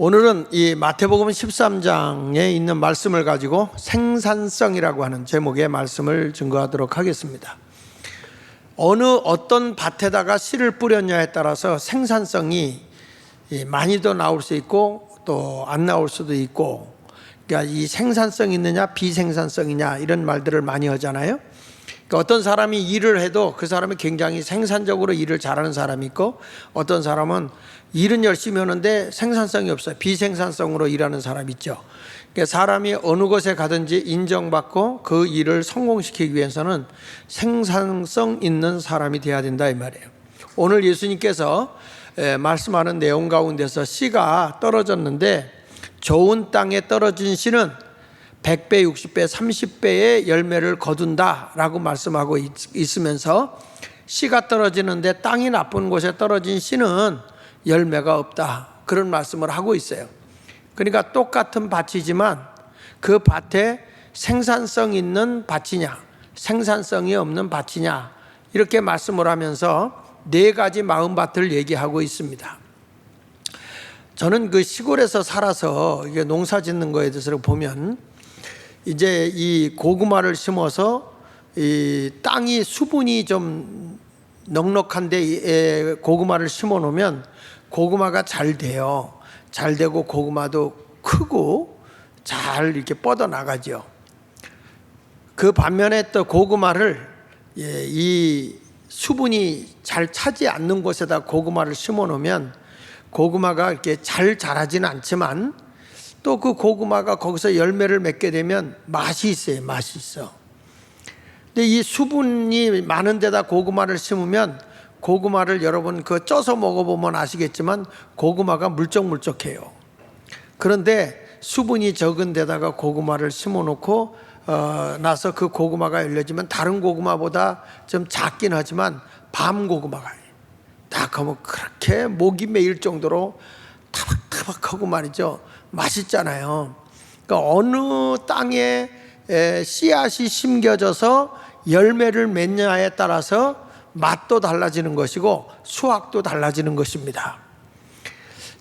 오늘은 이 마태복음 13장에 있는 말씀을 가지고 생산성이라고 하는 제목의 말씀을 증거하도록 하겠습니다. 어떤 밭에다가 씨를 뿌렸냐에 따라서 생산성이 많이 더 나올 수 있고 또 안 나올 수도 있고, 그러니까 이 생산성이 있느냐 비생산성이냐 이런 말들을 많이 하잖아요. 그러니까 어떤 사람이 일을 해도 그 사람이 굉장히 생산적으로 일을 잘하는 사람이 있고, 어떤 사람은 일은 열심히 하는데 생산성이 없어요. 비생산성으로 일하는 사람이 있죠. 그러니까 사람이 어느 곳에 가든지 인정받고 그 일을 성공시키기 위해서는 생산성 있는 사람이 돼야 된다 이 말이에요. 오늘 예수님께서 말씀하는 내용 가운데서 씨가 떨어졌는데, 좋은 땅에 떨어진 씨는 100배, 60배, 30배의 열매를 거둔다 라고 말씀하고 있으면서, 씨가 떨어지는데 땅이 나쁜 곳에 떨어진 씨는 열매가 없다, 그런 말씀을 하고 있어요. 그러니까 똑같은 밭이지만 그 밭에 생산성 있는 밭이냐 생산성이 없는 밭이냐, 이렇게 말씀을 하면서 네 가지 마음밭을 얘기하고 있습니다. 저는 그 시골에서 살아서 이게 농사 짓는 거에 대해서 보면, 이제 이 고구마를 심어서 이 땅이 수분이 좀 넉넉한데 고구마를 심어 놓으면 고구마가 잘 돼요. 잘 되고 고구마도 크고 잘 이렇게 뻗어 나가죠. 그 반면에 또 고구마를 이 수분이 잘 차지 않는 곳에다 고구마를 심어 놓으면 고구마가 이렇게 잘 자라지는 않지만 또 그 고구마가 거기서 열매를 맺게 되면 맛이 있어요. 맛이 있어. 근데 이 수분이 많은 데다 고구마를 심으면, 고구마를 여러분 그 쪄서 먹어보면 아시겠지만 고구마가 물쩍물쩍해요. 그런데 수분이 적은 데다가 고구마를 심어놓고 나서 그 고구마가 열려지면 다른 고구마보다 좀 작긴 하지만 밤 고구마가 딱 하면 그렇게 목이 메일 정도로 타박타박하고 말이죠. 맛있잖아요. 그러니까 어느 땅에 씨앗이 심겨져서 열매를 맺냐에 따라서 맛도 달라지는 것이고 수확도 달라지는 것입니다.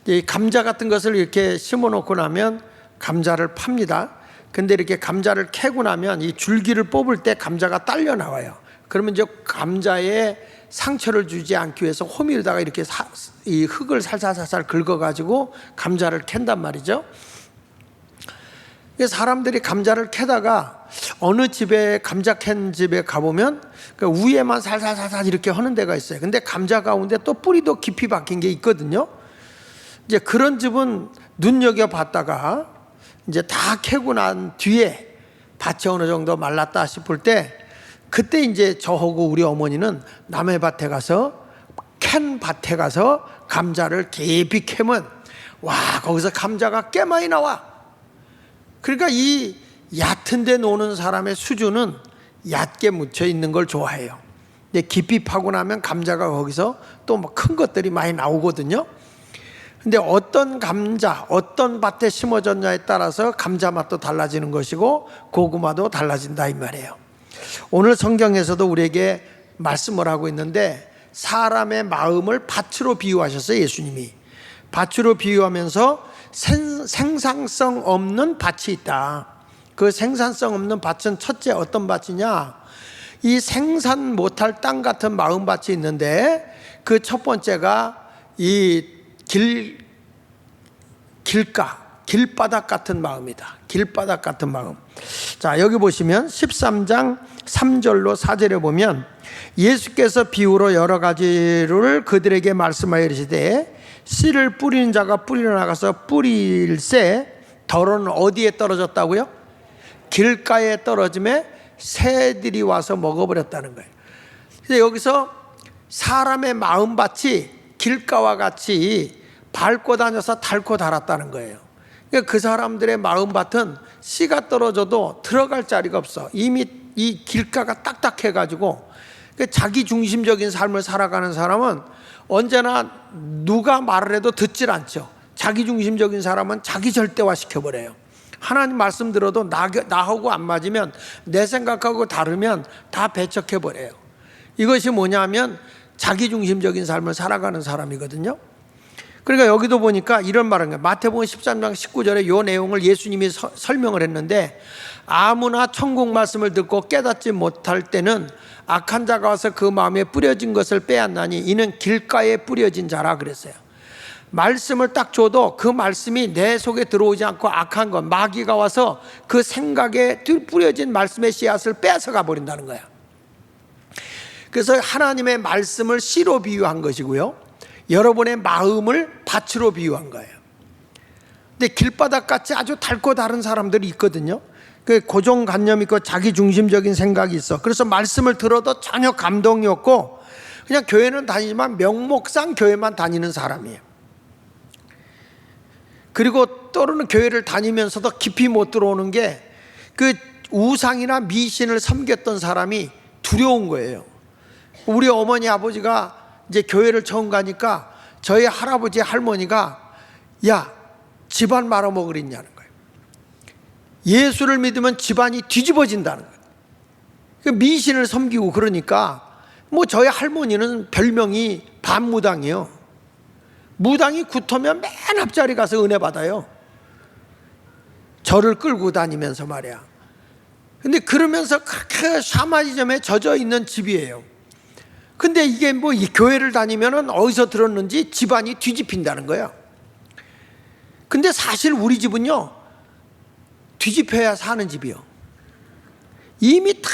이 감자 같은 것을 이렇게 심어놓고 나면 감자를 팝니다. 근데 이렇게 감자를 캐고 나면 이 줄기를 뽑을 때 감자가 딸려 나와요. 그러면 이제 감자에 상처를 주지 않기 위해서 호미로다가 이렇게 이 흙을 살살살살 긁어가지고 감자를 캔단 말이죠. 사람들이 감자를 캐다가 어느 집에 감자 캔 집에 가보면 그 위에만 살살살살 이렇게 하는 데가 있어요. 근데 감자 가운데 또 뿌리도 깊이 박힌 게 있거든요. 이제 그런 집은 눈여겨봤다가 이제 다 캐고 난 뒤에 밭이 어느 정도 말랐다 싶을 때, 그때 이제 저하고 우리 어머니는 남의 밭에 가서 캔 밭에 가서 감자를 깊이 캐면 와, 거기서 감자가 꽤 많이 나와. 그러니까 이 얕은 데 노는 사람의 수준은 얕게 묻혀 있는 걸 좋아해요. 근데 깊이 파고 나면 감자가 거기서 또 큰 것들이 많이 나오거든요. 근데 어떤 감자, 어떤 밭에 심어졌냐에 따라서 감자 맛도 달라지는 것이고 고구마도 달라진다 이 말이에요. 오늘 성경에서도 우리에게 말씀을 하고 있는데, 사람의 마음을 밭으로 비유하셨어요. 예수님이 밭으로 비유하면서 생산성 없는 밭이 있다. 그 생산성 없는 밭은 첫째 어떤 밭이냐, 이 생산 못할 땅 같은 마음밭이 있는데, 그 첫 번째가 이 길바닥 같은 마음이다. 길바닥 같은 마음. 자, 여기 보시면 13장 3절로 4절에 보면 예수께서 비유로 여러 가지를 그들에게 말씀하여 이르시되, 씨를 뿌리는 자가 뿌리러 나가서 뿌릴새 덜은 어디에 떨어졌다고요? 길가에 떨어짐에 새들이 와서 먹어버렸다는 거예요. 그래서 여기서 사람의 마음밭이 길가와 같이 밟고 다녀서 닳고 닳았다는 거예요. 그러니까 그 사람들의 마음밭은 씨가 떨어져도 들어갈 자리가 없어. 이미 이 길가가 딱딱해가지고, 자기 중심적인 삶을 살아가는 사람은 언제나 누가 말을 해도 듣질 않죠. 자기 중심적인 사람은 자기 절대화 시켜버려요. 하나님 말씀 들어도 나하고 안 맞으면, 내 생각하고 다르면 다 배척해버려요. 이것이 뭐냐면 자기 중심적인 삶을 살아가는 사람이거든요. 그러니까 여기도 보니까 이런 말은 거예요. 마태복음 13장 19절에 이 내용을 예수님이 설명을 했는데, 아무나 천국 말씀을 듣고 깨닫지 못할 때는 악한 자가 와서 그 마음에 뿌려진 것을 빼앗나니 이는 길가에 뿌려진 자라 그랬어요. 말씀을 딱 줘도 그 말씀이 내 속에 들어오지 않고 악한 것, 마귀가 와서 그 생각에 뿌려진 말씀의 씨앗을 빼앗아가 버린다는 거야. 그래서 하나님의 말씀을 씨로 비유한 것이고요, 여러분의 마음을 밭으로 비유한 거예요. 근데 길바닥같이 아주 닳고 다른 사람들이 있거든요. 그 고정관념 있고 자기중심적인 생각이 있어. 그래서 말씀을 들어도 전혀 감동이 없고 그냥 교회는 다니지만 명목상 교회만 다니는 사람이에요. 그리고 또는 교회를 다니면서도 깊이 못 들어오는 게, 그 우상이나 미신을 섬겼던 사람이 두려운 거예요. 우리 어머니 아버지가 이제 교회를 처음 가니까 저희 할아버지 할머니가 야, 집안 말아먹으랬냐는 거예요. 예수를 믿으면 집안이 뒤집어진다는 거예요. 그 미신을 섬기고 그러니까 뭐 저희 할머니는 별명이 반무당이에요. 무당이 굿하면 맨 앞자리 가서 은혜 받아요. 저를 끌고 다니면서 말이야. 근데 그러면서 그렇게 샤머니즘에 젖어 있는 집이에요. 근데 이게 뭐 이 교회를 다니면은 어디서 들었는지 집안이 뒤집힌다는 거예요. 근데 사실 우리 집은요, 뒤집혀야 사는 집이요. 이미 다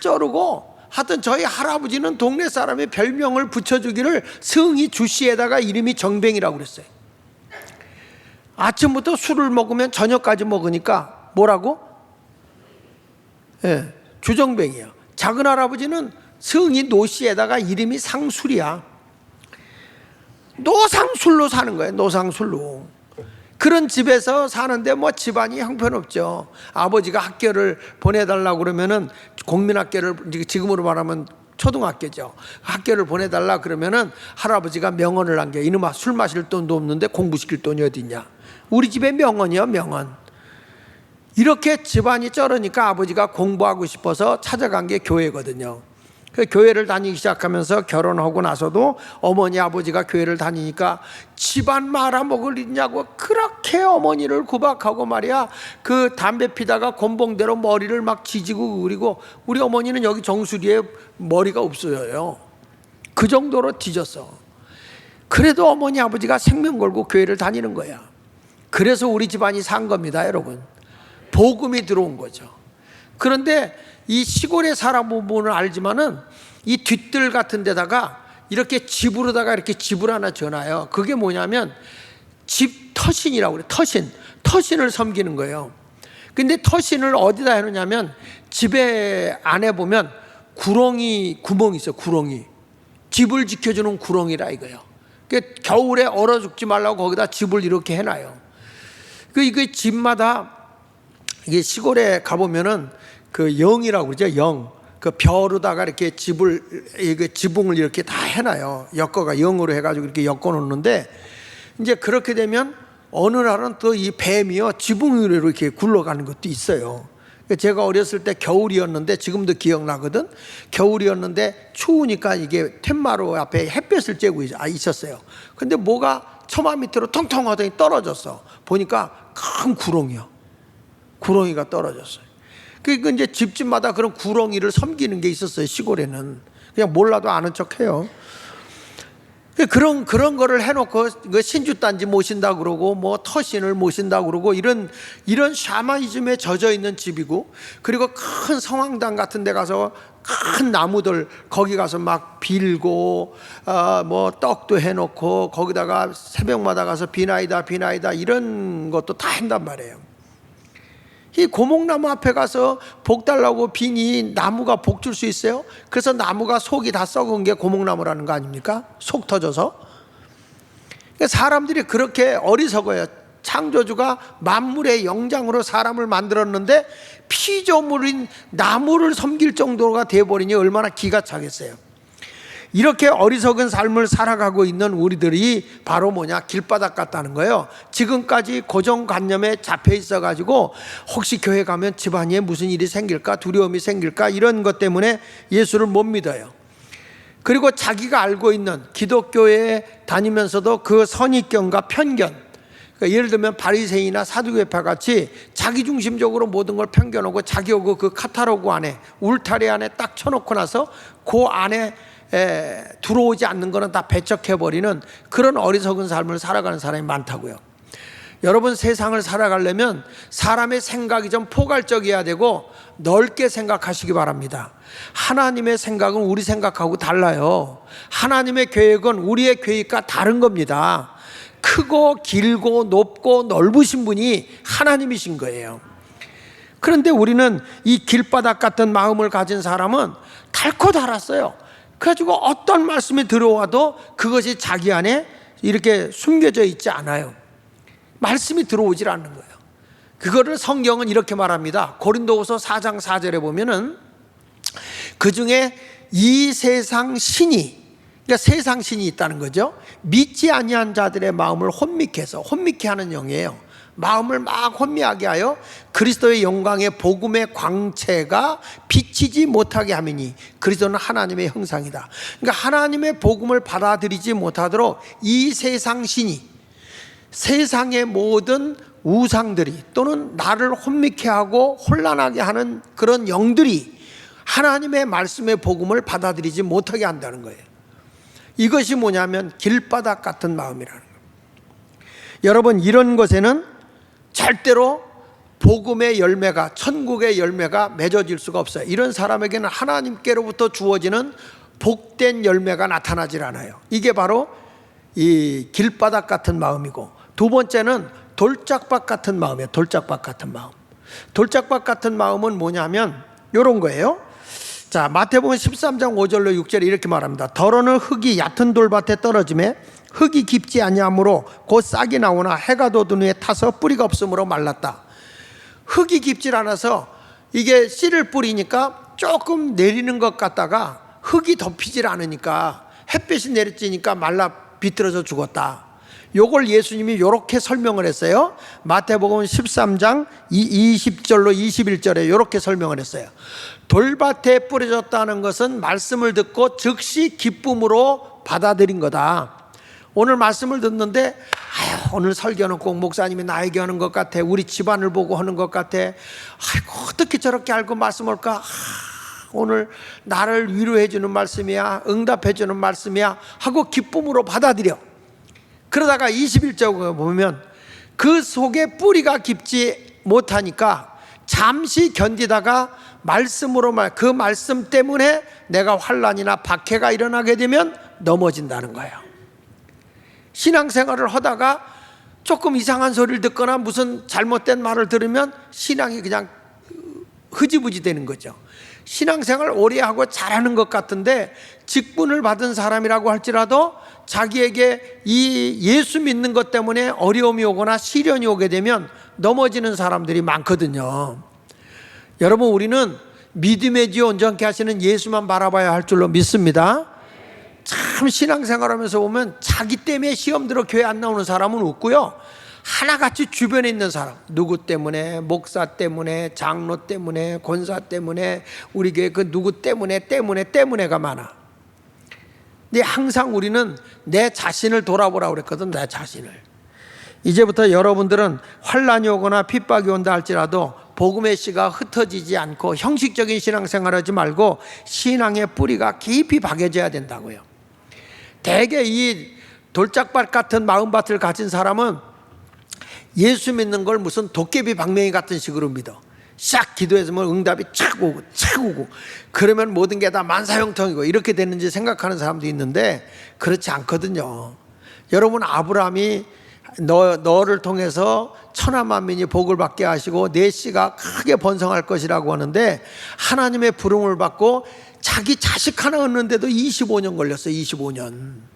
쩌르고, 하여튼 저희 할아버지는 동네 사람의 별명을 붙여주기를 성이 주씨에다가 이름이 정뱅이라고 그랬어요. 아침부터 술을 먹으면 저녁까지 먹으니까 뭐라고? 예, 주정뱅이야. 작은 할아버지는 성이 노씨에다가 이름이 상술이야. 노상술로 사는 거예요. 노상술로. 그런 집에서 사는데 뭐 집안이 형편없죠. 아버지가 학교를 보내달라고 그러면은, 국민학교를 지금으로 말하면 초등학교죠. 학교를 보내달라 그러면은 할아버지가 명언을 남겨. 이놈아, 술 마실 돈도 없는데 공부시킬 돈이 어디 있냐. 우리 집에 명언이요, 명언. 이렇게 집안이 쩔으니까 아버지가 공부하고 싶어서 찾아간 게 교회거든요. 그 교회를 다니기 시작하면서 결혼하고 나서도 어머니 아버지가 교회를 다니니까 집안 말아먹을 있냐고 그렇게 어머니를 구박하고 말이야. 그 담배 피다가 곤봉대로 머리를 막 지지고 그리고, 우리 어머니는 여기 정수리에 머리가 없어요. 그 정도로 뒤졌어. 그래도 어머니 아버지가 생명 걸고 교회를 다니는 거야. 그래서 우리 집안이 산 겁니다, 여러분. 복음이 들어온 거죠. 그런데 이 시골에 살아보면 알지만은 이 뒷뜰 같은 데다가 이렇게 집으로다가 이렇게 집을 하나 지어놔요. 그게 뭐냐면 집 터신이라고 그래요. 터신을 섬기는 거예요. 근데 터신을 어디다 해놓냐면 집에 안에 보면 구멍이 있어요. 구렁이. 집을 지켜주는 구렁이라 이거예요. 겨울에 얼어 죽지 말라고 거기다 집을 이렇게 해놔요. 그 집마다, 이게 시골에 가보면은 그 영이라고 그러죠. 영. 그 벼로다가 이렇게 지붕을 이렇게 다 해놔요. 엮어가 영으로 해가지고 이렇게 엮어 놓는데, 이제 그렇게 되면 어느 날은 또 이 뱀이요, 지붕 위로 이렇게 굴러가는 것도 있어요. 제가 어렸을 때 겨울이었는데, 지금도 기억나거든. 겨울이었는데 추우니까 이게 텐마루 앞에 햇볕을 쬐고 있었어요. 근데 뭐가 처마 밑으로 통통하더니 떨어졌어. 보니까 큰 구렁이요. 구렁이가 떨어졌어요. 그러니까 이제 집집마다 그런 구렁이를 섬기는 게 있었어요. 시골에는 그냥 몰라도 아는 척해요. 그런 거를 해놓고 신주단지 모신다 그러고 뭐 터신을 모신다 그러고 이런 샤머니즘에 젖어 있는 집이고, 그리고 큰 성황당 같은 데 가서 큰 나무들 거기 가서 막 빌고 뭐 떡도 해놓고 거기다가 새벽마다 가서 비나이다 이런 것도 다 한단 말이에요. 이 고목나무 앞에 가서 복 달라고 비니 나무가 복 줄 수 있어요? 그래서 나무가 속이 다 썩은 게 고목나무라는 거 아닙니까? 속 터져서. 사람들이 그렇게 어리석어요. 창조주가 만물의 영장으로 사람을 만들었는데 피조물인 나무를 섬길 정도가 되어버리니 얼마나 기가 차겠어요. 이렇게 어리석은 삶을 살아가고 있는 우리들이 바로 뭐냐, 길바닥 같다는 거예요. 지금까지 고정관념에 잡혀 있어가지고 혹시 교회 가면 집안에 무슨 일이 생길까, 두려움이 생길까, 이런 것 때문에 예수를 못 믿어요. 그리고 자기가 알고 있는 기독교에 다니면서도 그 선입견과 편견, 그러니까 예를 들면 바리새인이나 사두개파 같이 자기중심적으로 모든 걸 편견하고 자기하고 그 카탈로그 안에, 울타리 안에 딱 쳐놓고 나서 그 안에 들어오지 않는 거는 다 배척해버리는 그런 어리석은 삶을 살아가는 사람이 많다고요. 여러분, 세상을 살아가려면 사람의 생각이 좀 포괄적이어야 되고 넓게 생각하시기 바랍니다. 하나님의 생각은 우리 생각하고 달라요. 하나님의 계획은 우리의 계획과 다른 겁니다. 크고 길고 높고 넓으신 분이 하나님이신 거예요. 그런데 우리는 이 길바닥 같은 마음을 가진 사람은 닳고 닳았어요. 그래가지고 어떤 말씀이 들어와도 그것이 자기 안에 이렇게 숨겨져 있지 않아요. 말씀이 들어오질 않는 거예요. 그거를 성경은 이렇게 말합니다. 고린도후서 4장 4절에 보면은 그 중에 이 세상 신이, 그러니까 세상 신이 있다는 거죠. 믿지 아니한 자들의 마음을 혼미케 해서, 혼미케 하는 영이에요. 마음을 막 혼미하게 하여 그리스도의 영광의 복음의 광채가 비치지 못하게 하미니 그리스도는 하나님의 형상이다. 그러니까 하나님의 복음을 받아들이지 못하도록 이 세상 신이, 세상의 모든 우상들이 또는 나를 혼미케 하고 혼란하게 하는 그런 영들이 하나님의 말씀의 복음을 받아들이지 못하게 한다는 거예요. 이것이 뭐냐면 길바닥 같은 마음이라는 거예요. 여러분, 이런 것에는 절대로 복음의 열매가, 천국의 열매가 맺어질 수가 없어요. 이런 사람에게는 하나님께로부터 주어지는 복된 열매가 나타나질 않아요. 이게 바로 이 길바닥 같은 마음이고, 두 번째는 돌짝밭 같은 마음이에요. 돌짝밭 같은 마음. 돌짝밭 같은 마음은 뭐냐면 이런 거예요. 자, 마태복음 13장 5절로 6절에 이렇게 말합니다. 더러는 흙이 얕은 돌밭에 떨어지매 흙이 깊지 아니하므로 곧 싹이 나오나 해가 돋은 후에 타서 뿌리가 없으므로 말랐다. 흙이 깊질 않아서 이게 씨를 뿌리니까 조금 내리는 것 같다가 흙이 덮이질 않으니까, 햇빛이 내리쬐니까 말라 비틀어져 죽었다. 요걸 예수님이 이렇게 설명을 했어요. 마태복음 13장 20절로 21절에 이렇게 설명을 했어요. 돌밭에 뿌려졌다는 것은 말씀을 듣고 즉시 기쁨으로 받아들인 거다. 오늘 말씀을 듣는데 오늘 설교는 꼭 목사님이 나에게 하는 것 같아, 우리 집안을 보고 하는 것 같아, 아이고 어떻게 저렇게 알고 말씀을 할까, 오늘 나를 위로해 주는 말씀이야, 응답해 주는 말씀이야 하고 기쁨으로 받아들여. 그러다가 21절에 보면 그 속에 뿌리가 깊지 못하니까 잠시 견디다가 말씀으로 그 말씀 때문에 내가 환난이나 박해가 일어나게 되면 넘어진다는 거예요. 신앙생활을 하다가 조금 이상한 소리를 듣거나 무슨 잘못된 말을 들으면 신앙이 그냥 흐지부지 되는 거죠. 신앙생활 오래 하고 잘하는 것 같은데 직분을 받은 사람이라고 할지라도 자기에게 이 예수 믿는 것 때문에 어려움이 오거나 시련이 오게 되면 넘어지는 사람들이 많거든요. 여러분, 우리는 믿음의 지 온전케 하시는 예수만 바라봐야 할 줄로 믿습니다. 참 신앙생활하면서 보면 자기 때문에 시험 들어 교회 안 나오는 사람은 없고요, 하나같이 주변에 있는 사람, 누구 때문에, 목사 때문에, 장로 때문에, 권사 때문에, 우리 교회 그 누구 때문에가 많아. 근데 항상 우리는 내 자신을 돌아보라고 그랬거든. 내 자신을. 이제부터 여러분들은 환난이 오거나 핍박이 온다 할지라도 복음의 씨가 흩어지지 않고 형식적인 신앙생활 하지 말고 신앙의 뿌리가 깊이 박여져야 된다고요. 대개 이 돌짝밭 같은 마음밭을 가진 사람은 예수 믿는 걸 무슨 도깨비 방맹이 같은 식으로 믿어. 싹 기도했으면 응답이 착 오고 그러면 모든 게 다 만사형통이고 이렇게 되는지 생각하는 사람도 있는데 그렇지 않거든요. 여러분, 아브라함이 너를 통해서 천하만민이 복을 받게 하시고 내 씨가 크게 번성할 것이라고 하는데 하나님의 부름을 받고 자기 자식 하나 얻는데도 25년 걸렸어요. 25년.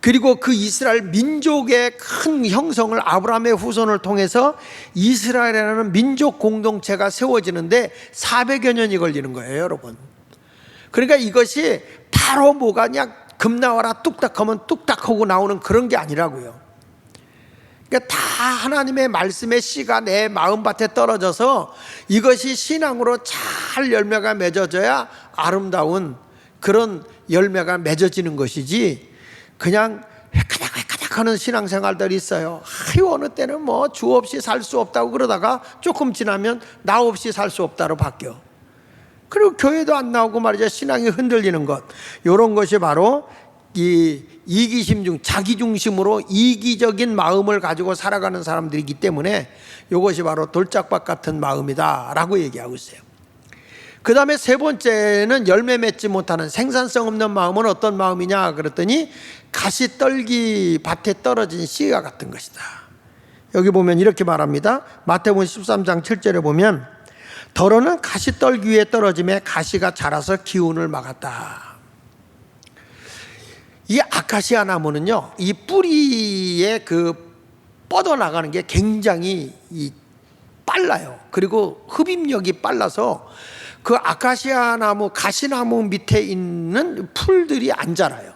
그리고 그 이스라엘 민족의 큰 형성을 아브라함의 후손을 통해서 이스라엘이라는 민족 공동체가 세워지는데 400여 년이 걸리는 거예요, 여러분. 그러니까 이것이 바로 뭐가 그냥 금 나와라 뚝딱 하면 뚝딱 하고 나오는 그런 게 아니라고요. 그러니까 다 하나님의 말씀의 씨가 내 마음밭에 떨어져서 이것이 신앙으로 잘 열매가 맺어져야 아름다운 그런 열매가 맺어지는 것이지, 그냥 획가닥 하는 신앙생활들이 있어요. 어느 때는 뭐 주 없이 살 수 없다고 그러다가 조금 지나면 나 없이 살 수 없다로 바뀌어. 그리고 교회도 안 나오고 말이죠. 신앙이 흔들리는 것. 이런 것이 바로 이 이기심 중, 자기 중심으로 이기적인 마음을 가지고 살아가는 사람들이기 때문에 이것이 바로 돌짝밭 같은 마음이다라고 얘기하고 있어요. 그 다음에 세 번째는 열매 맺지 못하는 생산성 없는 마음은 어떤 마음이냐 그랬더니 가시떨기 밭에 떨어진 씨가 같은 것이다. 여기 보면 이렇게 말합니다. 마태복음 13장 7절에 보면 더러는 가시떨기 위에 떨어짐에 가시가 자라서 기운을 막았다. 이 아카시아 나무는요, 이 뿌리에 뻗어나가는 게 굉장히 빨라요. 그리고 흡입력이 빨라서 그 아카시아 나무, 가시나무 밑에 있는 풀들이 안 자라요.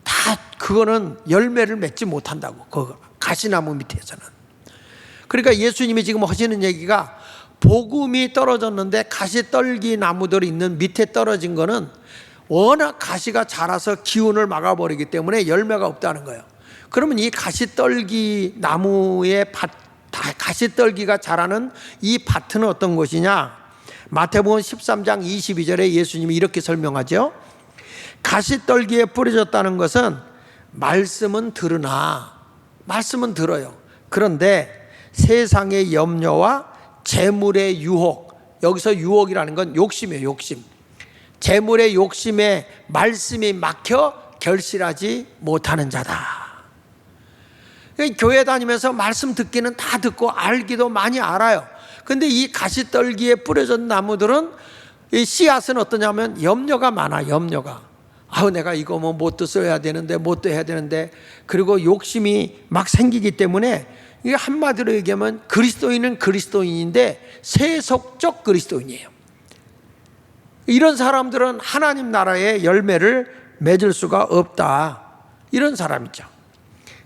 다 그거는 열매를 맺지 못한다고, 그 가시나무 밑에서는. 그러니까 예수님이 지금 하시는 얘기가 복음이 떨어졌는데 가시떨기 나무들이 있는 밑에 떨어진 거는 워낙 가시가 자라서 기운을 막아버리기 때문에 열매가 없다는 거예요. 그러면 이 가시떨기 나무의 밭, 가시떨기가 자라는 이 밭은 어떤 것이냐? 마태복음 13장 22절에 예수님이 이렇게 설명하죠. 가시떨기에 뿌려졌다는 것은 말씀은 들으나, 말씀은 들어요. 그런데 세상의 염려와 재물의 유혹, 여기서 유혹이라는 건 욕심이에요. 욕심. 재물의 욕심에 말씀이 막혀 결실하지 못하는 자다. 교회 다니면서 말씀 듣기는 다 듣고 알기도 많이 알아요. 근데 이 가시떨기에 뿌려진 나무들은 이 씨앗은 어떠냐면 염려가 많아. 염려가. 내가 이거 뭐 뭣도 써야 되는데, 뭣도 해야 되는데, 그리고 욕심이 막 생기기 때문에, 이게 한마디로 얘기하면 그리스도인은 그리스도인인데 세속적 그리스도인이에요. 이런 사람들은 하나님 나라의 열매를 맺을 수가 없다. 이런 사람이죠.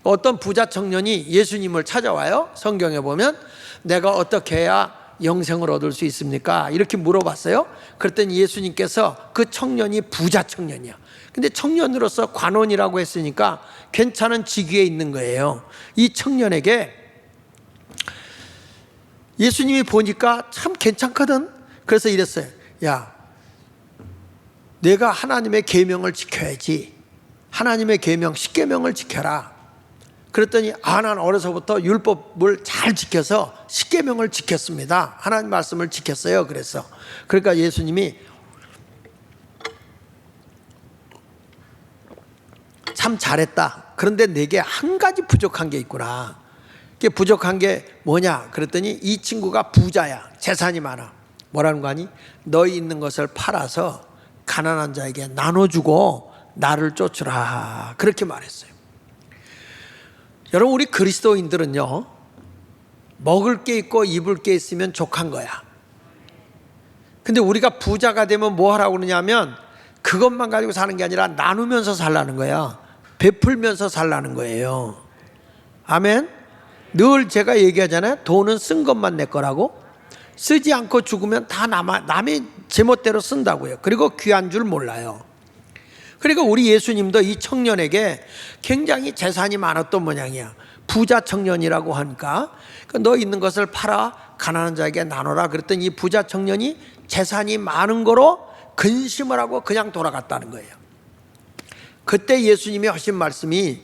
어떤 부자 청년이 예수님을 찾아와요. 성경에 보면 내가 어떻게 해야 영생을 얻을 수 있습니까? 이렇게 물어봤어요. 그랬더니 예수님께서 그 청년이 부자 청년이야. 근데 청년으로서 관원이라고 했으니까 괜찮은 직위에 있는 거예요. 이 청년에게 예수님이 보니까 참 괜찮거든. 그래서 이랬어요. 야, 내가 하나님의 계명을 지켜야지. 하나님의 계명 10계명을 지켜라. 그랬더니 난 어려서부터 율법을 잘 지켜서 10계명을 지켰습니다. 하나님 말씀을 지켰어요. 그러니까 예수님이 참 잘했다. 그런데 내게 한 가지 부족한 게 있구나. 그게 부족한 게 뭐냐 그랬더니 이 친구가 부자야. 재산이 많아. 뭐라는 거 아니? 너희 있는 것을 팔아서 가난한 자에게 나눠주고 나를 쫓으라. 그렇게 말했어요. 여러분, 우리 그리스도인들은요, 먹을 게 있고 입을 게 있으면 족한 거야. 근데 우리가 부자가 되면 뭐 하라고 그러냐면 그것만 가지고 사는 게 아니라 나누면서 살라는 거야. 베풀면서 살라는 거예요. 아멘. 늘 제가 얘기하잖아요. 돈은 쓴 것만 내 거라고. 쓰지 않고 죽으면 다 남의 제멋대로 쓴다고요. 그리고 귀한 줄 몰라요. 그러니까 우리 예수님도 이 청년에게 굉장히 재산이 많았던 모양이야. 부자 청년이라고 하니까 너 있는 것을 팔아 가난한 자에게 나눠라. 그랬더니 이 부자 청년이 재산이 많은 거로 근심을 하고 그냥 돌아갔다는 거예요. 그때 예수님이 하신 말씀이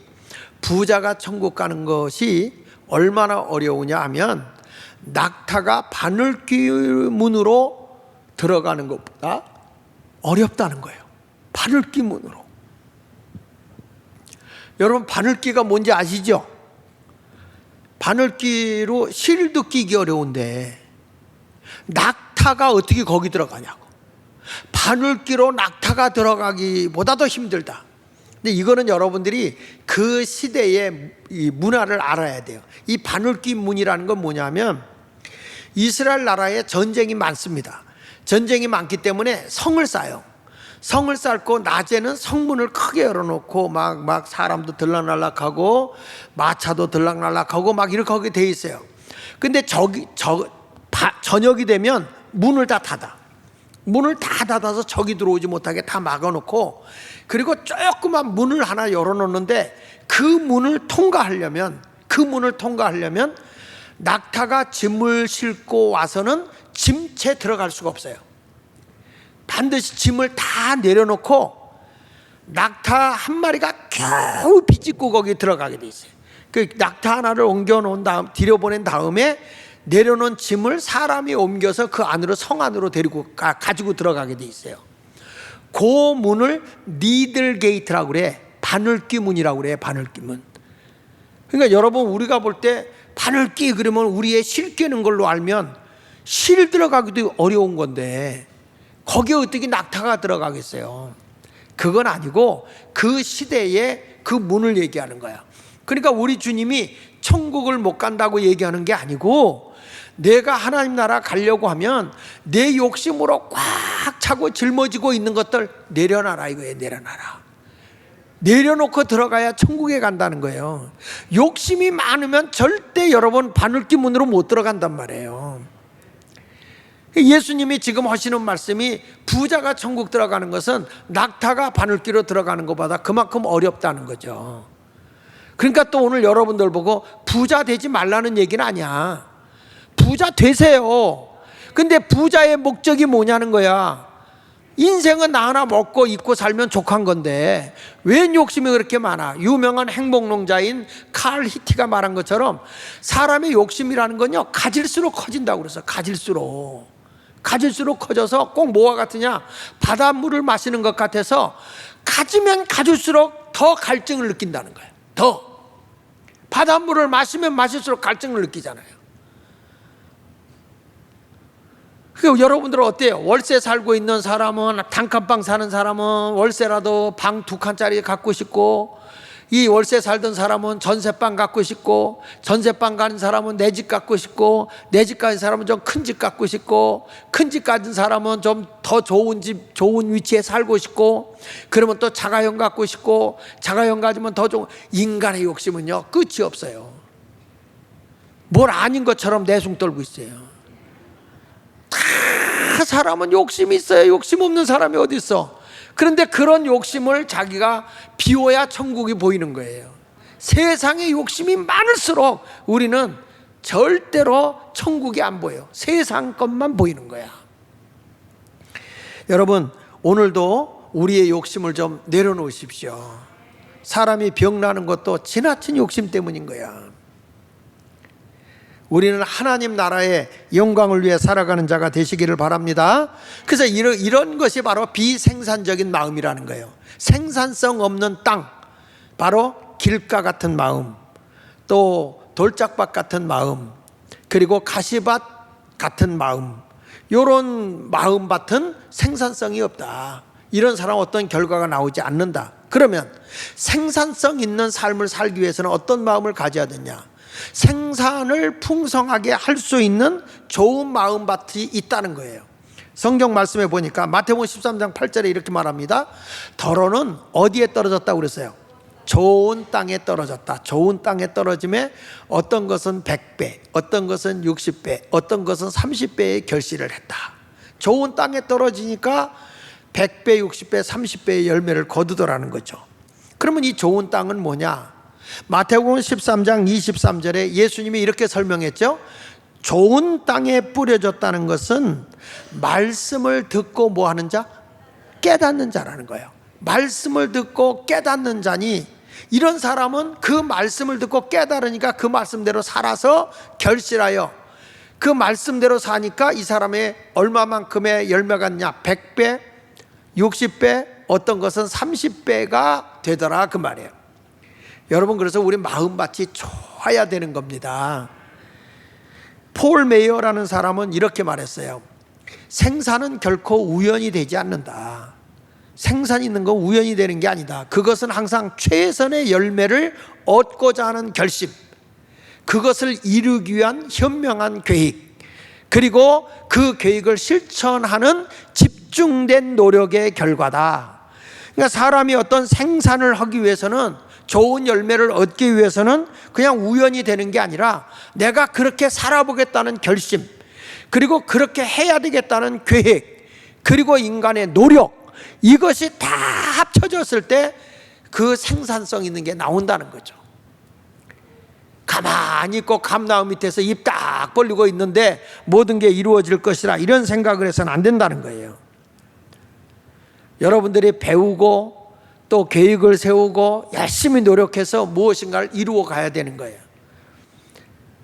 부자가 천국 가는 것이 얼마나 어려우냐 하면 낙타가 바늘귀 문으로 들어가는 것보다 어렵다는 거예요. 바늘귀 문으로. 여러분, 바늘귀가 뭔지 아시죠? 바늘귀로 실도 끼기 어려운데 낙타가 어떻게 거기 들어가냐고. 바늘귀로 낙타가 들어가기보다 더 힘들다. 근데 이거는 여러분들이 그 시대의 이 문화를 알아야 돼요. 이 바늘귀 문이라는 건 뭐냐면 이스라엘 나라에 전쟁이 많습니다. 전쟁이 많기 때문에 성을 쌓아요. 성을 쌓고 낮에는 성문을 크게 열어놓고 막 사람도 들락날락하고 마차도 들락날락하고 막 이렇게 하게 돼 있어요. 근데 저녁이 되면 문을 다 닫아. 문을 다 닫아서 적이 들어오지 못하게 다 막아놓고, 그리고 조그만 문을 하나 열어놓는데 그 문을 통과하려면 낙타가 짐을 싣고 와서는 짐채 들어갈 수가 없어요. 반드시 짐을 다 내려놓고 낙타 한 마리가 겨우 비집고 거기 들어가게 돼 있어요. 그 낙타 하나를 옮겨놓은 다음, 들여보낸 다음에 내려놓은 짐을 사람이 옮겨서 그 안으로, 성 안으로 가지고 들어가게 돼 있어요. 그 문을 니들 게이트라고 그래. 바늘귀 문이라고 그래. 바늘귀 문. 그러니까 여러분, 우리가 볼 때 바늘귀 그러면 우리의 실 꿰는 걸로 알면 실 들어가기도 어려운 건데 거기에 어떻게 낙타가 들어가겠어요? 그건 아니고 그 시대에 그 문을 얘기하는 거야. 그러니까 우리 주님이 천국을 못 간다고 얘기하는 게 아니고, 내가 하나님 나라 가려고 하면 내 욕심으로 꽉 차고 짊어지고 있는 것들 내려놔라 이거예요. 내려놓고 들어가야 천국에 간다는 거예요. 욕심이 많으면 절대 여러분 바늘귀 문으로 못 들어간단 말이에요. 예수님이 지금 하시는 말씀이 부자가 천국 들어가는 것은 낙타가 바늘귀로 들어가는 것보다 그만큼 어렵다는 거죠. 그러니까 또 오늘 여러분들 보고 부자 되지 말라는 얘기는 아니야. 부자 되세요. 근데 부자의 목적이 뭐냐는 거야. 인생은 나 하나 먹고 입고 살면 족한 건데 왜 욕심이 그렇게 많아? 유명한 행복론자인 칼 히티가 말한 것처럼 사람의 욕심이라는 건요, 가질수록 커진다고 그래서 가질수록 커져서 꼭 뭐와 같으냐, 바닷물을 마시는 것 같아서 가지면 가질수록 더 갈증을 느낀다는 거예요. 더 바닷물을 마시면 마실수록 갈증을 느끼잖아요. 여러분들은 어때요? 월세 살고 있는 사람은, 단칸방 사는 사람은 월세라도 방 2칸짜리 갖고 싶고, 이 월세 살던 사람은 전세방 갖고 싶고, 전세방 가는 사람은 내 집 갖고 싶고, 내 집 가는 사람은 좀 큰 집 갖고 싶고, 큰 집 가진 사람은 좀 더 좋은 집, 좋은 위치에 살고 싶고, 그러면 또 자가용 갖고 싶고, 자가용 가지면 더 좋은. 인간의 욕심은요 끝이 없어요. 뭘 아닌 것처럼 내숭 떨고 있어요. 다 사람은 욕심이 있어요. 욕심 없는 사람이 어디 있어? 그런데 그런 욕심을 자기가 비워야 천국이 보이는 거예요. 세상에 욕심이 많을수록 우리는 절대로 천국이 안 보여요. 세상 것만 보이는 거야. 여러분, 오늘도 우리의 욕심을 좀 내려놓으십시오. 사람이 병나는 것도 지나친 욕심 때문인 거야. 우리는 하나님 나라의 영광을 위해 살아가는 자가 되시기를 바랍니다. 그래서 이런 것이 바로 비생산적인 마음이라는 거예요. 생산성 없는 땅, 바로 길가 같은 마음, 또 돌짝밭 같은 마음, 그리고 가시밭 같은 마음, 이런 마음밭은 생산성이 없다. 이런 사람은 어떤 결과가 나오지 않는다. 그러면 생산성 있는 삶을 살기 위해서는 어떤 마음을 가져야 되냐? 생산을 풍성하게 할 수 있는 좋은 마음밭이 있다는 거예요. 성경 말씀에 보니까 마태복음 13장 8절에 이렇게 말합니다. 더러는 어디에 떨어졌다고 그랬어요? 좋은 땅에 떨어졌다. 좋은 땅에 떨어짐에 어떤 것은 100배, 어떤 것은 60배, 어떤 것은 30배의 결실을 했다. 좋은 땅에 떨어지니까 100배, 60배, 30배의 열매를 거두더라는 거죠. 그러면 이 좋은 땅은 뭐냐? 마태복음 13장 23절에 예수님이 이렇게 설명했죠. 좋은 땅에 뿌려졌다는 것은 말씀을 듣고 뭐 하는 자? 깨닫는 자라는 거예요. 말씀을 듣고 깨닫는 자니, 이런 사람은 그 말씀을 듣고 깨달으니까 그 말씀대로 살아서 결실하여 그 말씀대로 사니까 이 사람의 얼마만큼의 열매가 있냐? 100배, 60배, 어떤 것은 30배가 되더라 그 말이에요. 여러분, 그래서 우리 마음밭이 좋아야 되는 겁니다. 폴 메이어라는 사람은 이렇게 말했어요. 생산은 결코 우연이 되지 않는다. 생산 있는 건 우연이 되는 게 아니다. 그것은 항상 최선의 열매를 얻고자 하는 결심, 그것을 이루기 위한 현명한 계획, 그리고 그 계획을 실천하는 집중된 노력의 결과다. 그러니까 사람이 어떤 생산을 하기 위해서는, 좋은 열매를 얻기 위해서는 그냥 우연이 되는 게 아니라 내가 그렇게 살아보겠다는 결심, 그리고 그렇게 해야 되겠다는 계획, 그리고 인간의 노력, 이것이 다 합쳐졌을 때 그 생산성 있는 게 나온다는 거죠. 가만히 있고 감나무 밑에서 입 딱 벌리고 있는데 모든 게 이루어질 것이라 이런 생각을 해서는 안 된다는 거예요. 여러분들이 배우고 또 계획을 세우고 열심히 노력해서 무엇인가를 이루어 가야 되는 거예요.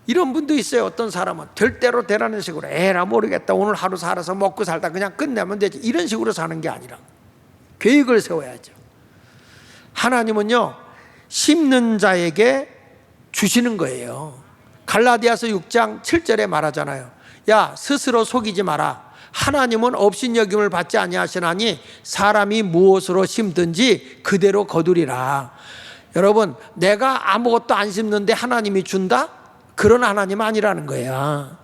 이런 분도 있어요. 어떤 사람은 될 대로 되라는 식으로 에라 모르겠다, 오늘 하루 살아서 먹고 살다 그냥 끝내면 되지, 이런 식으로 사는 게 아니라 계획을 세워야죠. 하나님은요, 심는 자에게 주시는 거예요. 갈라디아서 6장 7절에 말하잖아요. 야, 스스로 속이지 마라. 하나님은 업신여김을 받지 아니하시나니 사람이 무엇으로 심든지 그대로 거두리라. 여러분, 내가 아무것도 안 심는데 하나님이 준다? 그런 하나님 아니라는 거야.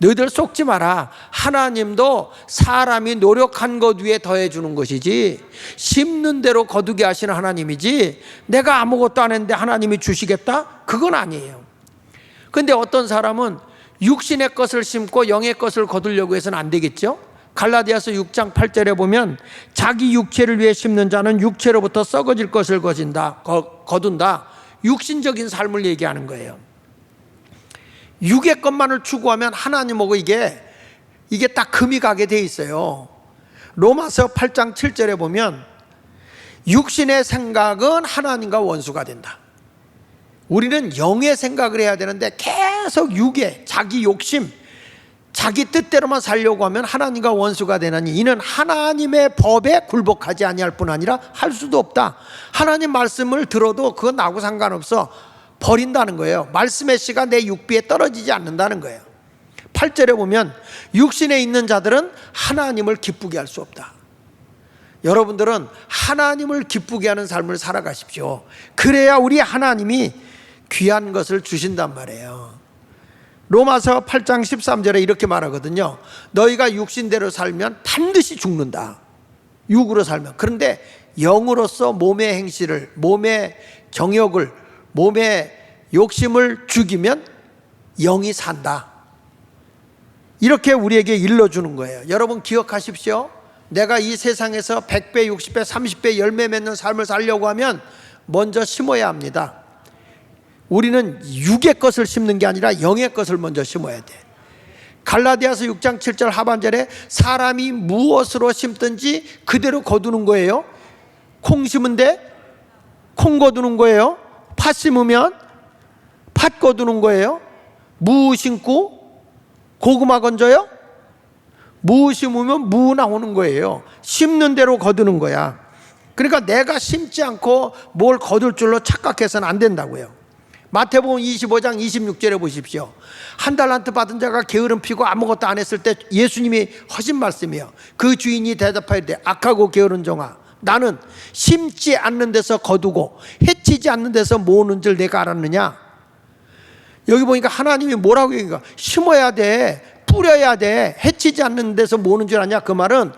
너희들 속지 마라. 하나님도 사람이 노력한 것 위에 더해주는 것이지, 심는 대로 거두게 하시는 하나님이지, 내가 아무것도 안 했는데 하나님이 주시겠다? 그건 아니에요. 그런데 어떤 사람은 육신의 것을 심고 영의 것을 거두려고 해서는 안 되겠죠. 갈라디아서 6장 8절에 보면 자기 육체를 위해 심는 자는 육체로부터 썩어질 것을 거둔다. 육신적인 삶을 얘기하는 거예요. 육의 것만을 추구하면 하나님하고 이게 딱 금이 가게 돼 있어요. 로마서 8장 7절에 보면 육신의 생각은 하나님과 원수가 된다. 우리는 영의 생각을 해야 되는데 계속 육의 자기 욕심, 자기 뜻대로만 살려고 하면 하나님과 원수가 되나니 이는 하나님의 법에 굴복하지 아니할 뿐 아니라 할 수도 없다. 하나님 말씀을 들어도 그건 나하고 상관없어. 버린다는 거예요. 말씀의 씨가 내 육비에 떨어지지 않는다는 거예요. 8절에 보면 육신에 있는 자들은 하나님을 기쁘게 할 수 없다. 여러분들은 하나님을 기쁘게 하는 삶을 살아가십시오. 그래야 우리 하나님이 귀한 것을 주신단 말이에요. 로마서 8장 13절에 이렇게 말하거든요. 너희가 육신대로 살면 반드시 죽는다. 육으로 살면. 그런데 영으로서 몸의 행실을, 몸의 정욕을, 몸의 욕심을 죽이면 영이 산다. 이렇게 우리에게 일러주는 거예요. 여러분 기억하십시오. 내가 이 세상에서 100배, 60배, 30배 열매 맺는 삶을 살려고 하면 먼저 심어야 합니다. 우리는 육의 것을 심는 게 아니라 영의 것을 먼저 심어야 돼. 갈라디아서 6장 7절 하반절에 사람이 무엇으로 심든지 그대로 거두는 거예요. 콩 심은데 콩 거두는 거예요. 팥 심으면 팥 거두는 거예요. 무 심고 고구마 건져요? 무 심으면 무 나오는 거예요. 심는 대로 거두는 거야. 그러니까 내가 심지 않고 뭘 거둘 줄로 착각해서는 안 된다고요. 마태복음 25장 26절에 보십시오. 한 달란트 받은 자가 게으름 피고 아무것도 안 했을 때 예수님이 하신 말씀이에요. 그 주인이 대답하되 악하고 게으른 종아, 나는 심지 않는 데서 거두고 해치지 않는 데서 모으는 줄 내가 알았느냐. 여기 보니까 하나님이 뭐라고 얘기해요? 심어야 돼, 뿌려야 돼, 해치지 않는 데서 모으는 줄 아냐. 그 말은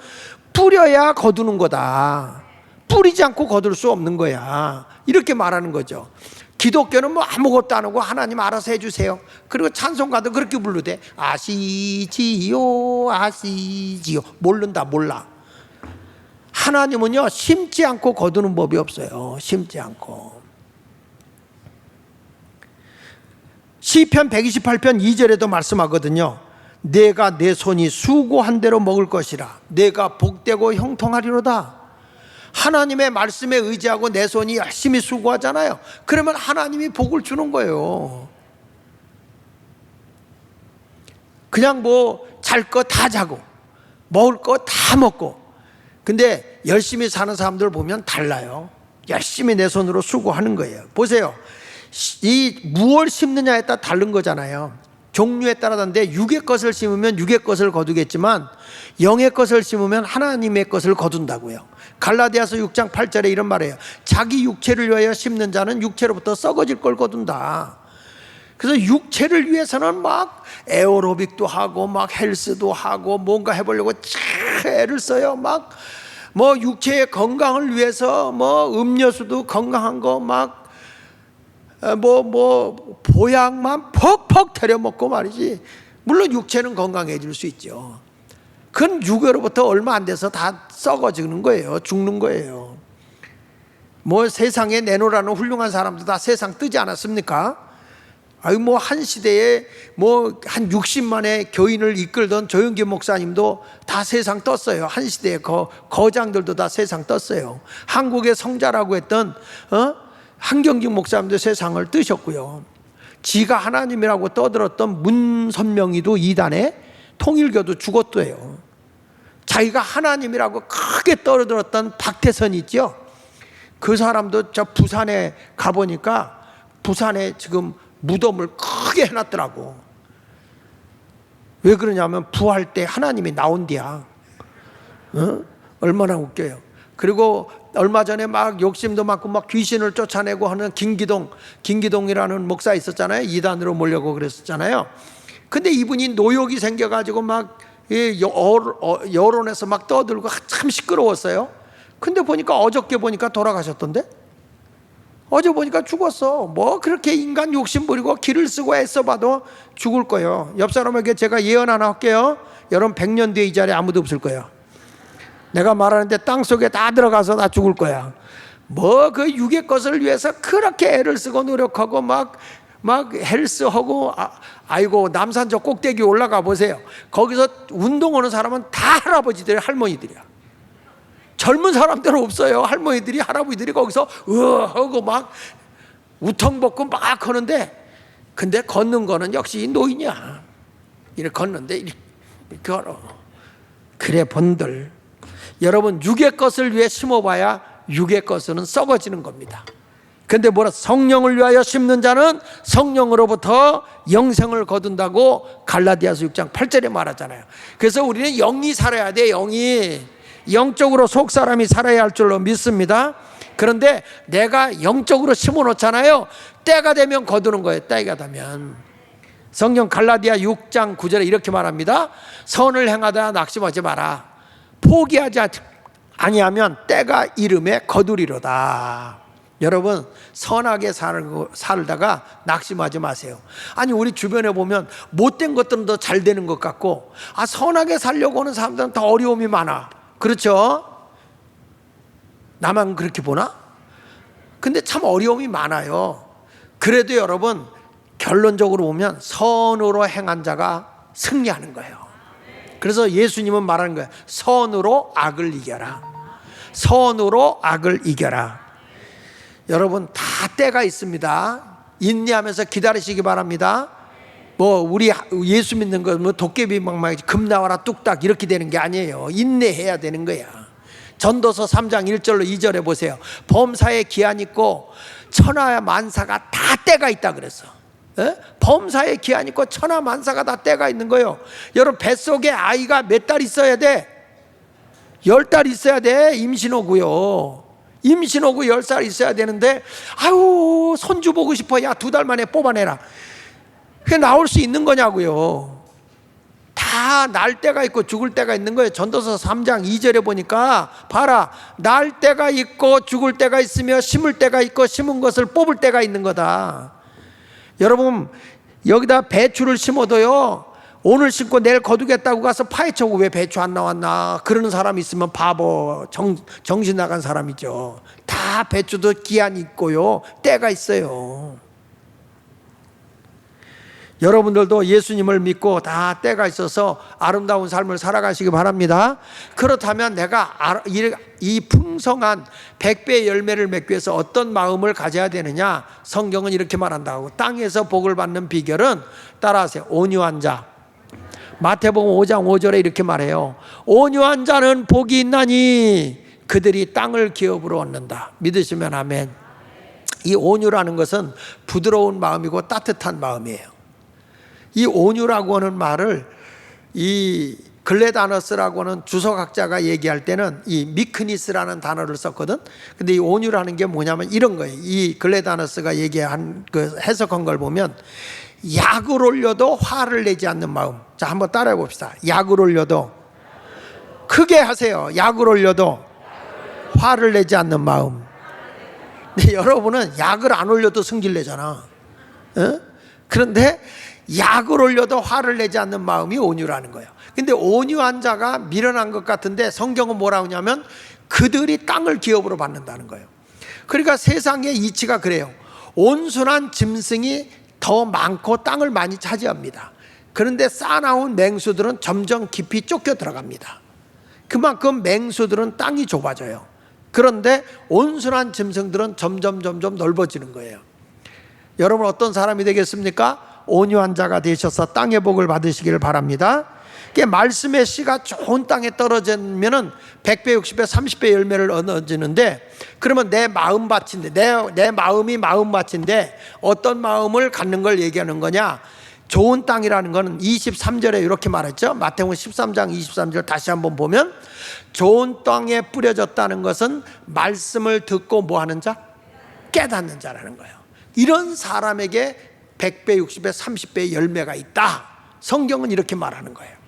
뿌려야 거두는 거다. 뿌리지 않고 거둘 수 없는 거야. 이렇게 말하는 거죠. 기독교는 뭐 아무것도 안 하고 하나님 알아서 해주세요. 그리고 찬송가도 그렇게 부르대. 아시지요 아시지요. 모른다 몰라. 하나님은요 심지 않고 거두는 법이 없어요. 심지 않고. 시편 128편 2절에도 말씀하거든요. 내가 내 손이 수고한 대로 먹을 것이라. 내가 복되고 형통하리로다. 하나님의 말씀에 의지하고 내 손이 열심히 수고하잖아요. 그러면 하나님이 복을 주는 거예요. 그냥 뭐 잘 거 다 자고 먹을 거 다 먹고. 근데 열심히 사는 사람들 보면 달라요. 열심히 내 손으로 수고하는 거예요. 보세요. 이 무엇을 심느냐에 따라 다른 거잖아요. 종류에 따라 다른데 육의 것을 심으면 육의 것을 거두겠지만 영의 것을 심으면 하나님의 것을 거둔다고요. 갈라디아서 6장 8절에 이런 말이에요. 자기 육체를 위하여 심는 자는 육체로부터 썩어질 걸 거둔다. 그래서 육체를 위해서는 막 에어로빅도 하고 막 헬스도 하고 뭔가 해보려고 애를 써요. 막 뭐 육체의 건강을 위해서 뭐 음료수도 건강한 거 막 보약만 퍽퍽 데려 먹고 말이지. 물론 육체는 건강해질 수 있죠. 그건 유괴로부터 얼마 안 돼서 다 썩어지는 거예요. 죽는 거예요. 뭐 세상에 내놓으라는 훌륭한 사람도 다 세상 뜨지 않았습니까? 아유, 뭐 한 시대에 뭐 한 60만의 교인을 이끌던 조영기 목사님도 다 세상 떴어요. 한 시대에 거장들도 다 세상 떴어요. 한국의 성자라고 했던 한경직 목사님도 세상을 뜨셨고요. 지가 하나님이라고 떠들었던 문선명이도 이단에 통일교도 죽었대요. 자기가 하나님이라고 크게 떠들었던 박태선 있죠. 그 사람도 저 부산에 가보니까 부산에 지금 무덤을 크게 해놨더라고. 왜 그러냐면 부활 때 하나님이 나온디야. 얼마나 웃겨요. 그리고 얼마 전에 막 욕심도 많고 막 귀신을 쫓아내고 하는 김기동이라는 목사 있었잖아요. 이단으로 몰려고 그랬었잖아요. 근데 이분이 노욕이 생겨가지고 막 여론에서 막 떠들고 참 시끄러웠어요. 근데 보니까 어저께 보니까 돌아가셨던데? 어제 보니까 죽었어. 뭐 그렇게 인간 욕심 부리고 기를 쓰고 애써봐도 죽을 거예요. 옆 사람에게 제가 예언 하나 할게요. 여러분 100년 뒤에 이 자리에 아무도 없을 거예요. 내가 말하는데 땅속에 다 들어가서 다 죽을 거야. 뭐 그 육의 것을 위해서 그렇게 애를 쓰고 노력하고 막 헬스하고 아이고 남산 저 꼭대기 올라가 보세요. 거기서 운동하는 사람은 다 할아버지들 할머니들이야. 젊은 사람들은 없어요. 할머니들이 할아버지들이 거기서 하고 막 우통 벗고 막 하는데, 근데 걷는 거는 역시 노인이야. 이렇게 걷는데 이렇게 걸어. 그래 본들, 여러분 육의 것을 위해 심어봐야 육의 것은 썩어지는 겁니다. 근데 뭐라, 성령을 위하여 심는 자는 성령으로부터 영생을 거둔다고 갈라디아서 6장 8절에 말하잖아요. 그래서 우리는 영이 살아야 돼. 영적으로 속사람이 살아야 할 줄로 믿습니다. 그런데 내가 영적으로 심어놓잖아요. 때가 되면 거두는 거예요. 때가 되면. 성경 갈라디아 6장 9절에 이렇게 말합니다. 선을 행하다 낙심하지 마라. 포기하지 아니하면 때가 이름에 거두리로다. 여러분 선하게 살다가 낙심하지 마세요. 아니 우리 주변에 보면 못된 것들은 더 잘 되는 것 같고, 선하게 살려고 하는 사람들은 더 어려움이 많아. 그렇죠? 나만 그렇게 보나? 근데 참 어려움이 많아요. 그래도 여러분 결론적으로 보면 선으로 행한 자가 승리하는 거예요. 그래서 예수님은 말하는 거예요. 선으로 악을 이겨라. 선으로 악을 이겨라. 여러분 다 때가 있습니다. 인내하면서 기다리시기 바랍니다. 뭐 우리 예수 믿는 거 뭐 도깨비 막 금 나와라 뚝딱 이렇게 되는 게 아니에요. 인내해야 되는 거야. 전도서 3장 1절로 2절에 보세요. 범사에 기한 있고 천하 만사가 다 때가 있다 그랬어. 범사에 기한 있고 천하 만사가 다 때가 있는 거예요. 여러분 뱃속에 아이가 몇 달 있어야 돼? 10달 있어야 돼. 임신하고요. 임신하고 10살 있어야 되는데, 아유 손주 보고 싶어. 야 2달 만에 뽑아내라. 그게 나올 수 있는 거냐고요. 다 날 때가 있고 죽을 때가 있는 거예요. 전도서 3장 2절에 보니까 봐라, 날 때가 있고 죽을 때가 있으며 심을 때가 있고 심은 것을 뽑을 때가 있는 거다. 여러분 여기다 배추를 심어도요, 오늘 심고 내일 거두겠다고 가서 파헤쳐고 왜 배추 안 나왔나 그러는 사람이 있으면 바보, 정신 나간 사람이죠. 다 배추도 기한이 있고요, 때가 있어요. 여러분들도 예수님을 믿고 다 때가 있어서 아름다운 삶을 살아가시기 바랍니다. 그렇다면 내가 이 풍성한 100배의 열매를 맺기 위해서 어떤 마음을 가져야 되느냐? 성경은 이렇게 말한다고. 땅에서 복을 받는 비결은, 따라하세요, 온유한 자. 마태복음 5장 5절에 이렇게 말해요. 온유한 자는 복이 있나니 그들이 땅을 기업으로 얻는다. 믿으시면 아멘. 이 온유라는 것은 부드러운 마음이고 따뜻한 마음이에요. 이 온유라고 하는 말을 이 글레다너스라고 하는 주석학자가 얘기할 때는 이 미크니스라는 단어를 썼거든. 근데 이 온유라는 게 뭐냐면 이런 거예요. 이 글레다너스가 얘기한 그 해석한 걸 보면, 약을 올려도 화를 내지 않는 마음. 자, 한번 따라해 봅시다. 약을 올려도, 크게 하세요. 약을 올려도 화를 내지 않는 마음. 근데 여러분은 약을 안 올려도 승질 내잖아. 그런데 약을 올려도 화를 내지 않는 마음이 온유라는 거예요. 근데 온유한 자가 미련한 것 같은데 성경은 뭐라고 하냐면 그들이 땅을 기업으로 받는다는 거예요. 그러니까 세상의 이치가 그래요. 온순한 짐승이 더 많고 땅을 많이 차지합니다. 그런데 쌓아나온 맹수들은 점점 깊이 쫓겨 들어갑니다. 그만큼 맹수들은 땅이 좁아져요. 그런데 온순한 짐승들은 점점 넓어지는 거예요. 여러분 어떤 사람이 되겠습니까? 온유한 자가 되셔서 땅의 복을 받으시기를 바랍니다. 말씀의 씨가 좋은 땅에 떨어지면은 100배, 60배, 30배 열매를 얻어지는데, 그러면 내 마음밭인데, 내 마음이 마음밭인데 어떤 마음을 갖는 걸 얘기하는 거냐? 좋은 땅이라는 거는 23절에 이렇게 말했죠. 마태복음 13장 23절 다시 한번 보면 좋은 땅에 뿌려졌다는 것은 말씀을 듣고 뭐 하는 자? 깨닫는 자라는 거예요. 이런 사람에게 100배, 60배, 30배의 열매가 있다. 성경은 이렇게 말하는 거예요.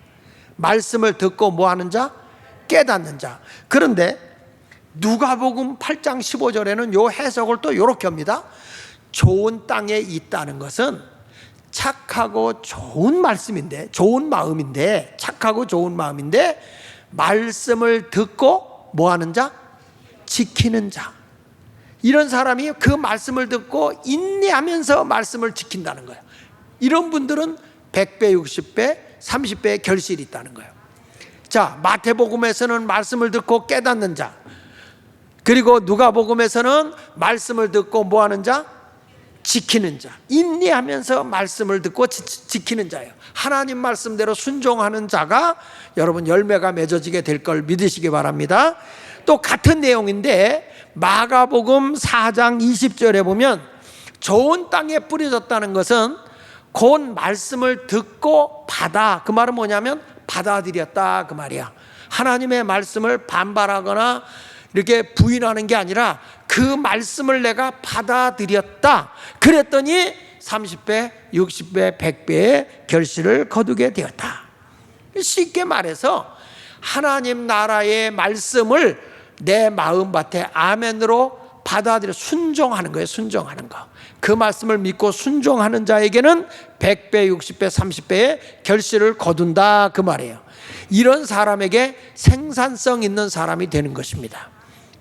말씀을 듣고 뭐 하는 자? 깨닫는 자. 그런데 누가복음 8장 15절에는 요 해석을 또 이렇게 합니다. 좋은 땅에 있다는 것은 착하고 좋은 말씀인데, 좋은 마음인데, 착하고 좋은 마음인데 말씀을 듣고 뭐 하는 자? 지키는 자. 이런 사람이 그 말씀을 듣고 인내하면서 말씀을 지킨다는 거예요. 이런 분들은 100배, 60배, 30배의 결실이 있다는 거예요. 자, 마태복음에서는 말씀을 듣고 깨닫는 자, 그리고 누가복음에서는 말씀을 듣고 뭐 하는 자? 지키는 자. 인내하면서 말씀을 듣고 지키는 자예요. 하나님 말씀대로 순종하는 자가 여러분 열매가 맺어지게 될 걸 믿으시기 바랍니다. 또 같은 내용인데 마가복음 4장 20절에 보면 좋은 땅에 뿌려졌다는 것은 곧 말씀을 듣고 받아, 그 말은 뭐냐면 받아들였다 그 말이야. 하나님의 말씀을 반발하거나 이렇게 부인하는 게 아니라 그 말씀을 내가 받아들였다. 그랬더니 30배, 60배, 100배의 결실을 거두게 되었다. 쉽게 말해서 하나님 나라의 말씀을 내 마음밭에 아멘으로 받아들여 순종하는 거예요. 순종하는 거. 그 말씀을 믿고 순종하는 자에게는 100배, 60배, 30배의 결실을 거둔다 그 말이에요. 이런 사람에게 생산성 있는 사람이 되는 것입니다.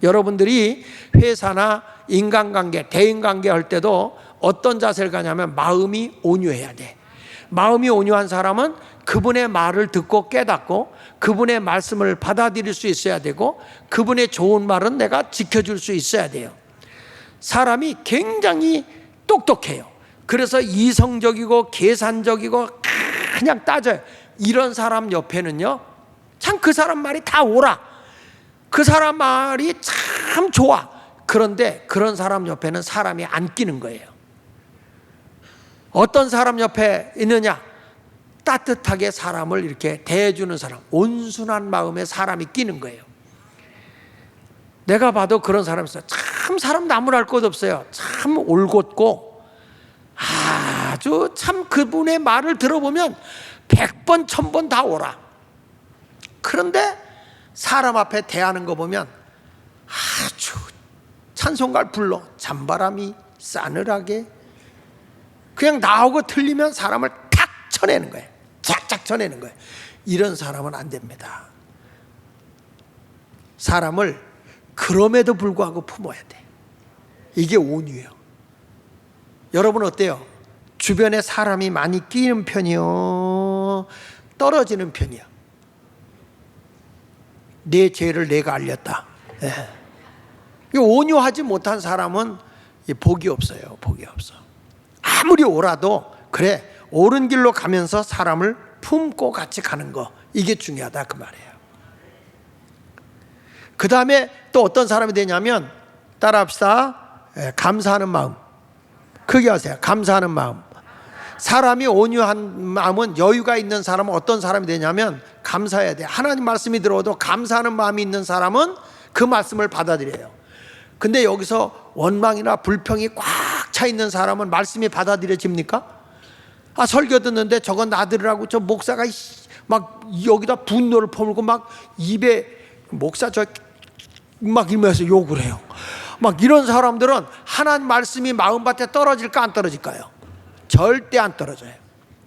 여러분들이 회사나 인간관계, 대인관계 할 때도 어떤 자세를 가냐면 마음이 온유해야 돼. 마음이 온유한 사람은 그분의 말을 듣고 깨닫고 그분의 말씀을 받아들일 수 있어야 되고 그분의 좋은 말은 내가 지켜줄 수 있어야 돼요. 사람이 굉장히 똑똑해요. 그래서 이성적이고 계산적이고 그냥 따져요. 이런 사람 옆에는요, 참 그 사람 말이 다 옳아. 그 사람 말이 참 좋아. 그런데 그런 사람 옆에는 사람이 안 끼는 거예요. 어떤 사람 옆에 있느냐? 따뜻하게 사람을 이렇게 대해주는 사람, 온순한 마음의 사람이 끼는 거예요. 내가 봐도 그런 사람이 있어요. 참 사람 나무랄 것 없어요. 참 올곧고 아주 참 그분의 말을 들어보면 100번 1000번 다 옳아. 그런데 사람 앞에 대하는 거 보면 아주 찬송가를 불러 잔바람이 싸늘하게 그냥 나오고 틀리면 사람을 탁 쳐내는 거예요. 쫙쫙 쳐내는 거예요. 이런 사람은 안 됩니다. 사람을 그럼에도 불구하고 품어야 돼. 이게 온유예요. 여러분 어때요? 주변에 사람이 많이 끼는 편이요? 떨어지는 편이요? 내 죄를 내가 알렸다. 온유하지 못한 사람은 복이 없어요. 복이 없어. 아무리 옳아도 그래 옳은 길로 가면서 사람을 품고 같이 가는 거, 이게 중요하다 그 말이에요. 그 다음에 또 어떤 사람이 되냐면 따라합시다. 감사하는 마음. 크게 하세요. 감사하는 마음. 사람이 온유한 마음은, 여유가 있는 사람은 어떤 사람이 되냐면 감사해야 돼. 하나님 말씀이 들어오도 감사하는 마음이 있는 사람은 그 말씀을 받아들여요. 근데 여기서 원망이나 불평이 꽉 차 있는 사람은 말씀이 받아들여집니까? 아, 설교 듣는데 저건 나들으라고 저 목사가 막 여기다 분노를 퍼물고 막 입에 목사 저 막 이러면서 욕을 해요. 막 이런 사람들은 하나님 말씀이 마음밭에 떨어질까 안 떨어질까요? 절대 안 떨어져요.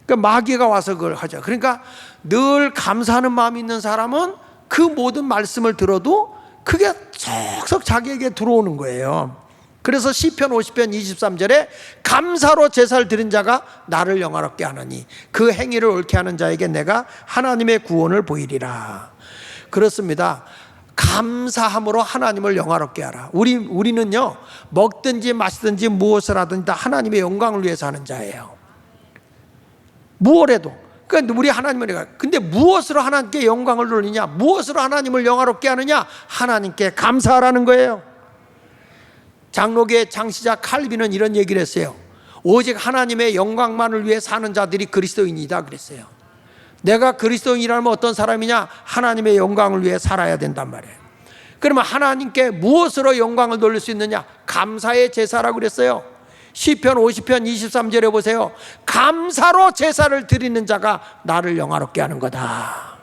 그러니까 마귀가 와서 그걸 하죠. 그러니까 늘 감사하는 마음이 있는 사람은 그 모든 말씀을 들어도 그게 쏙쏙 자기에게 들어오는 거예요. 그래서 시편 50편 23절에 감사로 제사를 드린 자가 나를 영화롭게 하느니 그 행위를 옳게 하는 자에게 내가 하나님의 구원을 보이리라. 그렇습니다. 감사함으로 하나님을 영화롭게 하라. 우리는요, 먹든지 마시든지 무엇을 하든지 다 하나님의 영광을 위해서 하는 자예요. 무엇 해도. 그러니까 우리 하나님을, 근데 무엇으로 하나님께 영광을 돌리냐? 무엇으로 하나님을 영화롭게 하느냐? 하나님께 감사하라는 거예요. 장로계 장시자 칼빈은 이런 얘기를 했어요. 오직 하나님의 영광만을 위해 사는 자들이 그리스도인이다 그랬어요. 내가 그리스도인이라면 어떤 사람이냐? 하나님의 영광을 위해 살아야 된단 말이에요. 그러면 하나님께 무엇으로 영광을 돌릴 수 있느냐? 감사의 제사라고 그랬어요. 시편 50편 23절에 보세요. 감사로 제사를 드리는 자가 나를 영화롭게 하는 거다.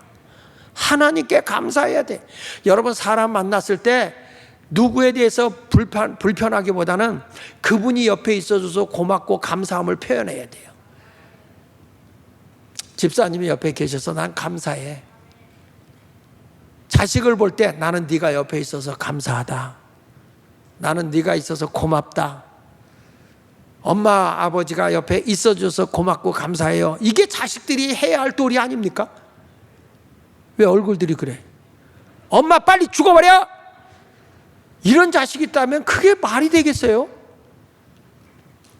하나님께 감사해야 돼. 여러분, 사람 만났을 때 누구에 대해서 불편하기보다는 그분이 옆에 있어줘서 고맙고 감사함을 표현해야 돼요. 집사님이 옆에 계셔서 난 감사해. 자식을 볼 때 나는 네가 옆에 있어서 감사하다. 나는 네가 있어서 고맙다. 엄마 아버지가 옆에 있어줘서 고맙고 감사해요. 이게 자식들이 해야 할 도리 아닙니까? 왜 얼굴들이 그래? 엄마 빨리 죽어버려! 이런 자식이 있다면 그게 말이 되겠어요?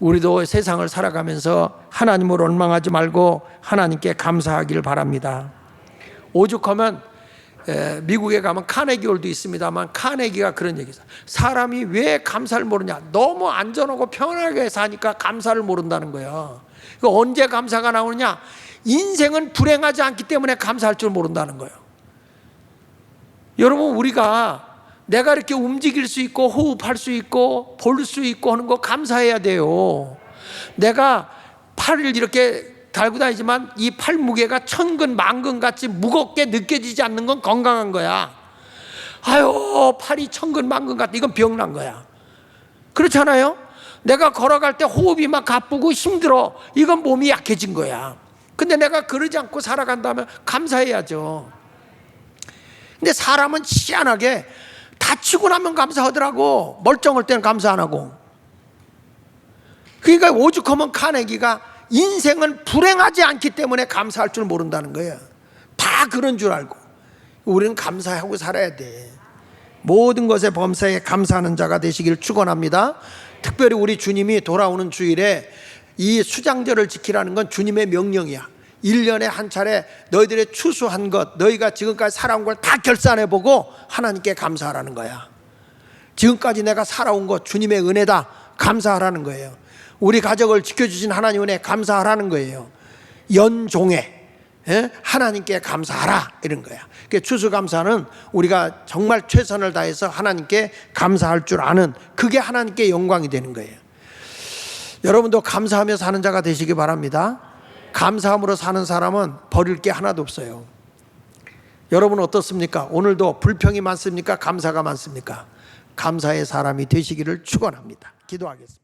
우리도 세상을 살아가면서 하나님을 원망하지 말고 하나님께 감사하기를 바랍니다. 오죽하면 미국에 가면 카네기홀도 있습니다만 카네기가 그런 얘기했어요. 사람이 왜 감사를 모르냐? 너무 안전하고 편하게 사니까 감사를 모른다는 거예요. 언제 감사가 나오느냐? 인생은 불행하지 않기 때문에 감사할 줄 모른다는 거예요. 여러분, 우리가 내가 이렇게 움직일 수 있고 호흡할 수 있고 볼 수 있고 하는 거 감사해야 돼요. 내가 팔을 이렇게 달고 다니지만 이 팔 무게가 천근 만근 같이 무겁게 느껴지지 않는 건 건강한 거야. 아유, 팔이 천근 만근 같다. 이건 병난 거야. 그렇잖아요? 내가 걸어갈 때 호흡이 막 가쁘고 힘들어. 이건 몸이 약해진 거야. 근데 내가 그러지 않고 살아간다면 감사해야죠. 근데 사람은 희한하게 다치고 나면 감사하더라고. 멀쩡할 때는 감사 안 하고. 그러니까 오죽하면 카네기가 인생은 불행하지 않기 때문에 감사할 줄 모른다는 거예요. 다 그런 줄 알고. 우리는 감사하고 살아야 돼. 모든 것에 범사에 감사하는 자가 되시길 축원합니다. 특별히 우리 주님이 돌아오는 주일에 이 수장절을 지키라는 건 주님의 명령이야. 1년에 한 차례 너희들의 추수한 것, 너희가 지금까지 살아온 걸 다 결산해보고 하나님께 감사하라는 거야. 지금까지 내가 살아온 것 주님의 은혜다, 감사하라는 거예요. 우리 가족을 지켜주신 하나님 은혜 감사하라는 거예요. 연종에 하나님께 감사하라, 이런 거야. 추수감사는 우리가 정말 최선을 다해서 하나님께 감사할 줄 아는, 그게 하나님께 영광이 되는 거예요. 여러분도 감사하며 사는 자가 되시기 바랍니다. 감사함으로 사는 사람은 버릴 게 하나도 없어요. 여러분 어떻습니까? 오늘도 불평이 많습니까? 감사가 많습니까? 감사의 사람이 되시기를 축원합니다. 기도하겠습니다.